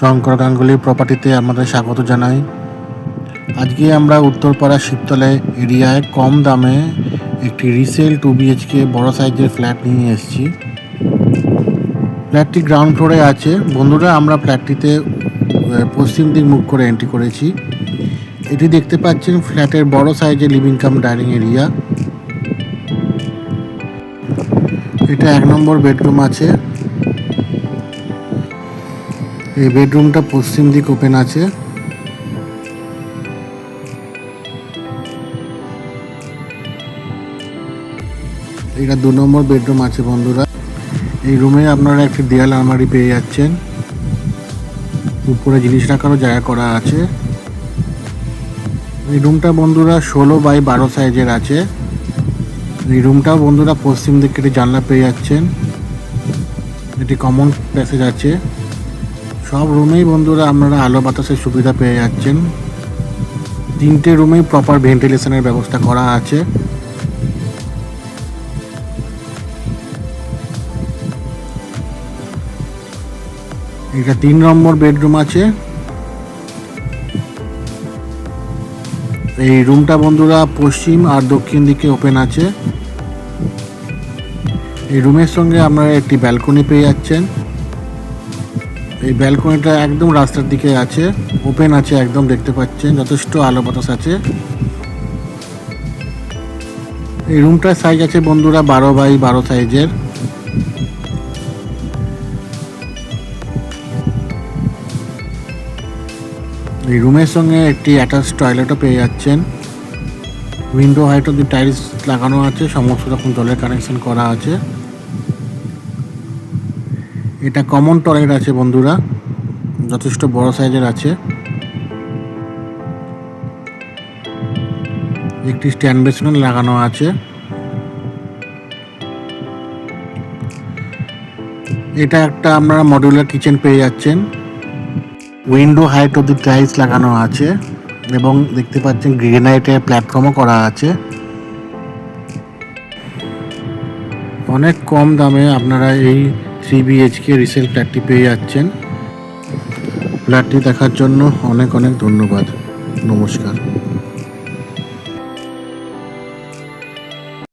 শঙ্কর গাঙ্গুলি প্রপার্টিতে আমাদের স্বাগত জানাই। আজকে আমরা উত্তরপাড়া শিবতলা এরিয়ায় কম দামে একটি রিসেল 2 BHK বড় সাইজের ফ্ল্যাট নিয়ে এসেছি। ফ্ল্যাটটি গ্রাউন্ড ফ্লোরে আছে। বন্ধুরা, আমরা ফ্ল্যাটটিতে পশ্চিম দিক মুখ করে এন্ট্রি করেছি। এটি দেখতে পাচ্ছেন ফ্ল্যাটের বড় সাইজের লিভিং কাম ডাইনিং এরিয়া। এটা 1 নম্বর বেডরুম আছে। এই বেডরুমটা পশ্চিম দিক ওপেন আছে। এটা 2 নম্বর বেডরুম আছে। বন্ধুরা, এই রুমে আপনারা একটি দেয়াল আলমারি পেয়ে যাচ্ছেন। উপরে জিনিস রাখারও জায়গা করা আছে। এই রুমটা বন্ধুরা 16 বাই 12 সাইজের আছে। এই রুমটাও বন্ধুরা পশ্চিম দিকে একটি জানলা পেয়ে যাচ্ছেন। এটি কমন প্যাসেজ আছে। সব রুমেই বন্ধুরা আপনারা আলো বাতাসের সুবিধা পেয়ে যাচ্ছেন। 3টে রুমেই প্রপার ভেন্টিলেশনের ব্যবস্থা করা আছে। এটা 3 নম্বর বেডরুম আছে। এই রুমটা বন্ধুরা পশ্চিম আর দক্ষিণ দিকে ওপেন আছে। এই রুমের সঙ্গে আপনারা একটি ব্যালকনি পেয়ে যাচ্ছেন। এই ব্যালকনিটা একদম রাস্তার দিকে আছে, ওপেন আছে একদম, দেখতে পাচ্ছেন যথেষ্ট আলো বাতাস আছে। এই রুমটার সাইজ আছে বন্ধুরা 12 বাই 12 সাইজের। এই রুমের সঙ্গে একটি অ্যাটাচ টয়লেটও পেয়ে যাচ্ছেন। উইন্ডো হাইট অব্দি টাইলস লাগানো আছে, সমস্ত রকম জলের কানেকশন করা আছে। এটা কমন টয়লেট আছে বন্ধুরা, যথেষ্ট বড় সাইজের আছে। একটি স্ট্যান্ড বেসিন লাগানো আছে। এটা একটা আপনারা মডিউলার কিচেন পেয়ে যাচ্ছেন। উইন্ডো হাইট অব্দি টাইলস লাগানো আছে এবং দেখতে পাচ্ছেন গ্রেনাইটের প্ল্যাটফর্মও করা আছে। অনেক কম দামে আপনারা এই 3 BHK রিসেল ফ্ল্যাটটি পেয়ে যাচ্ছেন। ফ্ল্যাটটি দেখার জন্য অনেক অনেক ধন্যবাদ। নমস্কার।